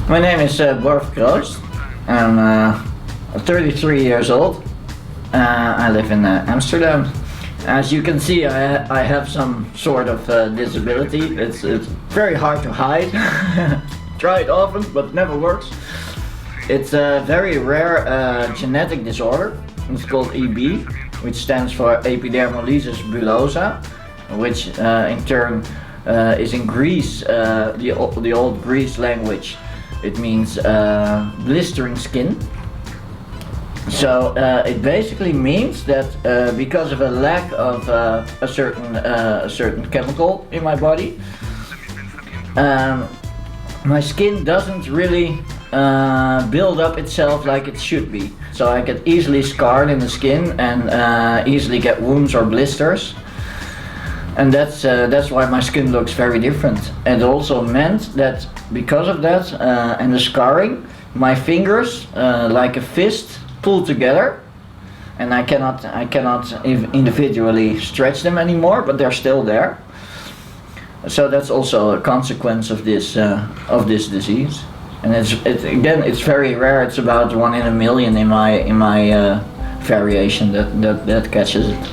My name is Bart Kroost. I'm 33 years old. I live in Amsterdam. As you can see, I have some sort of disability. It's very hard to hide. Try it often, but it never works. It's a very rare genetic disorder. It's called EB, which stands for epidermolysis bullosa, which in turn is in Greece, the old Greece language. It means blistering skin. So it basically means that because of a lack of a certain chemical in my body, my skin doesn't really build up itself like it should be. So I get easily scarred in the skin and easily get wounds or blisters. And that's why my skin looks very different. And it also meant that because of that and the scarring, my fingers, like a fist, pull together, and I cannot individually stretch them anymore, but they're still there. So that's also a consequence of this disease. And it's very rare. It's about 1 in a million in my variation that catches it.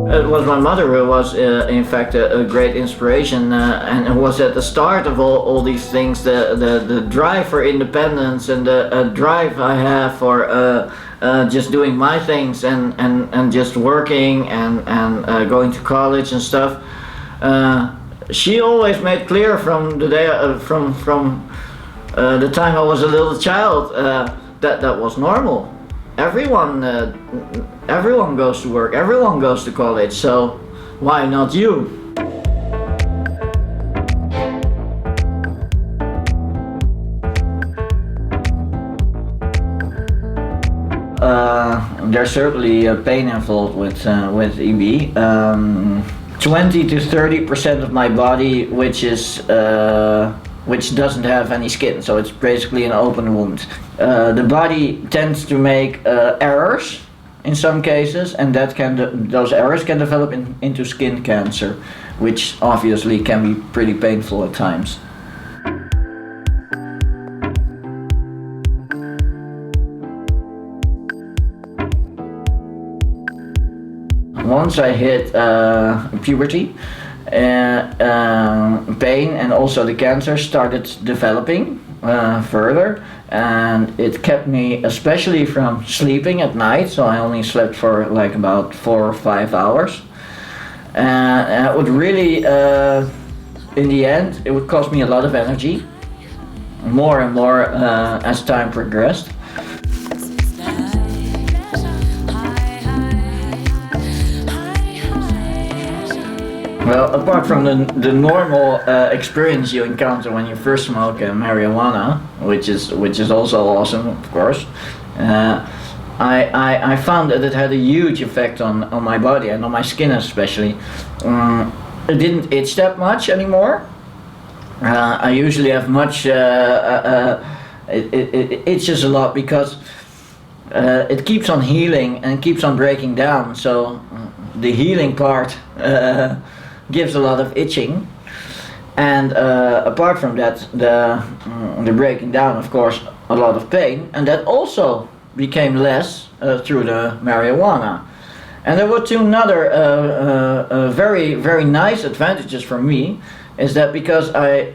It was my mother who was in fact a great inspiration, and it was at the start of all these things, the drive for independence and the drive I have for just doing my things and just working and going to college and stuff. She always made clear from the day from the time I was a little child that was normal. Everyone goes to work, everyone goes to college, so why not you? There's certainly pain involved with EB. 20 to 30% of my body which doesn't have any skin, so it's basically an open wound. The body tends to make errors in some cases, and those errors can develop into skin cancer, which obviously can be pretty painful at times. Once I hit puberty, pain and also the cancer started developing further, and it kept me especially from sleeping at night, so I only slept for like about 4 or 5 hours, and it would really in the end it would cost me a lot of energy, more and more as time progressed. Well, apart from the normal experience you encounter when you first smoke marijuana, which is also awesome, of course, I found that it had a huge effect on my body and on my skin especially. It didn't itch that much anymore. I usually have much. It itches a lot because it keeps on healing and keeps on breaking down. So the healing part gives a lot of itching, and apart from that, the breaking down, of course, a lot of pain, and that also became less through the marijuana. And there were two other very, very nice advantages for me, is that because I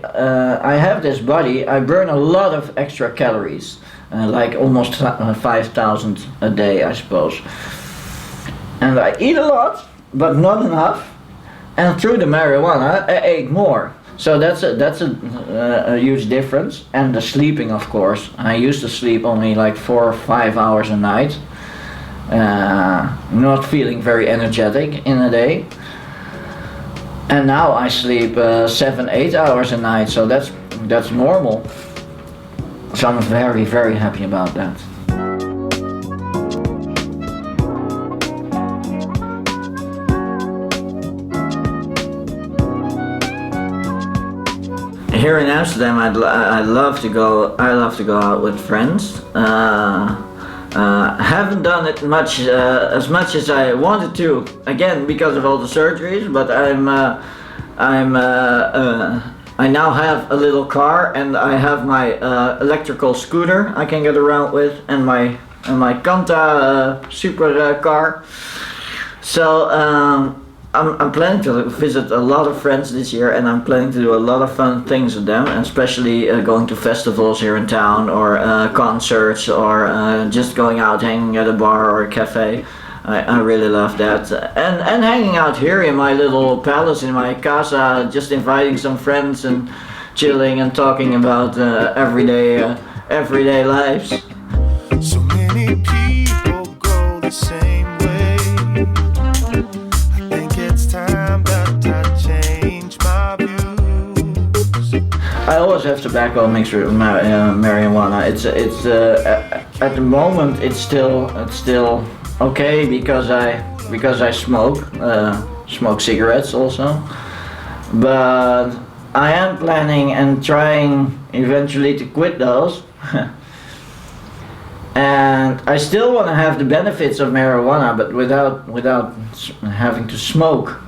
have this body, I burn a lot of extra calories, like almost 5,000 a day, I suppose. And I eat a lot, but not enough. And through the marijuana, I ate more. So that's a huge difference. And the sleeping, of course. I used to sleep only like 4 or 5 hours a night, not feeling very energetic in a day. And now I sleep 7, 8 hours a night. So that's normal. So I'm very, very happy about that. Here in Amsterdam, I love to go out with friends. Haven't done it much as much as I wanted to, again because of all the surgeries. But I now have a little car, and I have my electrical scooter I can get around with, and my Kanta super car. So I'm planning to visit a lot of friends this year, and I'm planning to do a lot of fun things with them, especially going to festivals here in town, or concerts, or just going out hanging at a bar or a cafe. I really love that, and hanging out here in my little palace, in my casa, just inviting some friends and chilling and talking about everyday lives. So many people go the same way. I think it's time that I change my views. I always have tobacco mixed with marijuana. It's at the moment it's still okay because I smoke cigarettes also, but I am planning and trying eventually to quit those. And I still want to have the benefits of marijuana, but without having to smoke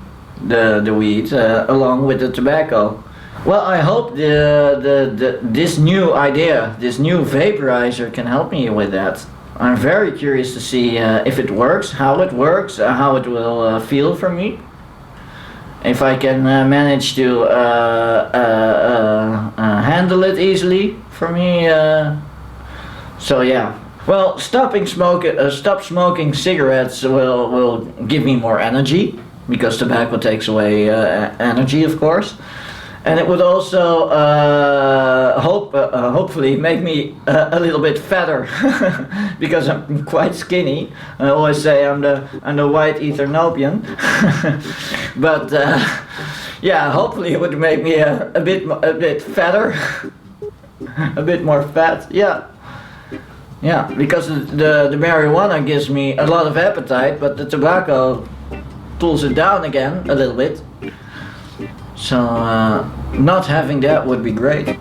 the weed along with the tobacco. Well, I hope this new idea, this new vaporizer, can help me with that. I'm very curious to see if it works, how it works, how it will feel for me. If I can manage to handle it easily for me. So yeah. Well, stop smoking cigarettes will give me more energy, because tobacco takes away energy, of course. And it would also hopefully make me a little bit fatter, because I'm quite skinny. I always say I'm the white Ethiopian, but yeah, hopefully it would make me a bit fatter, a bit more fat. Yeah, because the marijuana gives me a lot of appetite, but the tobacco pulls it down again a little bit. So not having that would be great.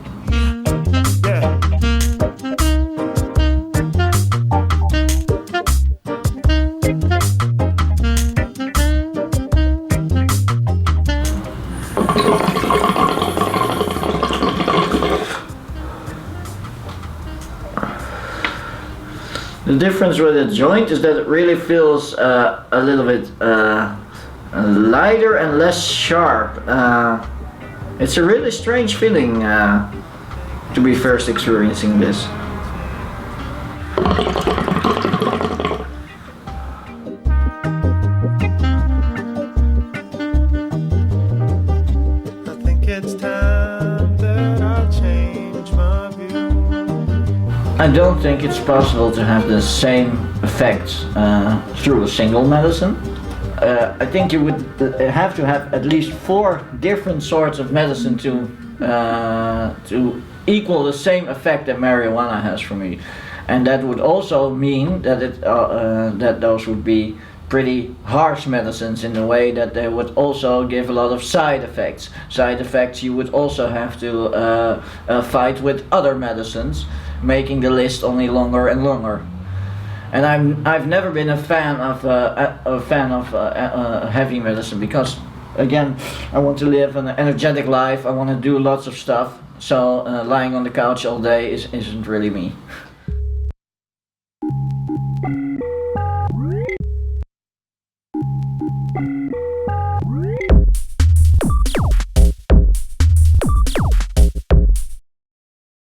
The difference with a joint is that it really feels a little bit lighter and less sharp. It's a really strange feeling to be first experiencing this. I think it's time that I change my view. I don't think it's possible to have the same effects through a single medicine. I think you would have to have at least 4 different sorts of medicine to equal the same effect that marijuana has for me, and that would also mean that that those would be pretty harsh medicines in the way that they would also give a lot of side effects. Side effects you would also have to fight with other medicines, making the list only longer and longer. And I've never been a fan of heavy medicine, because again, I want to live an energetic life. I want to do lots of stuff. So lying on the couch all day isn't really me.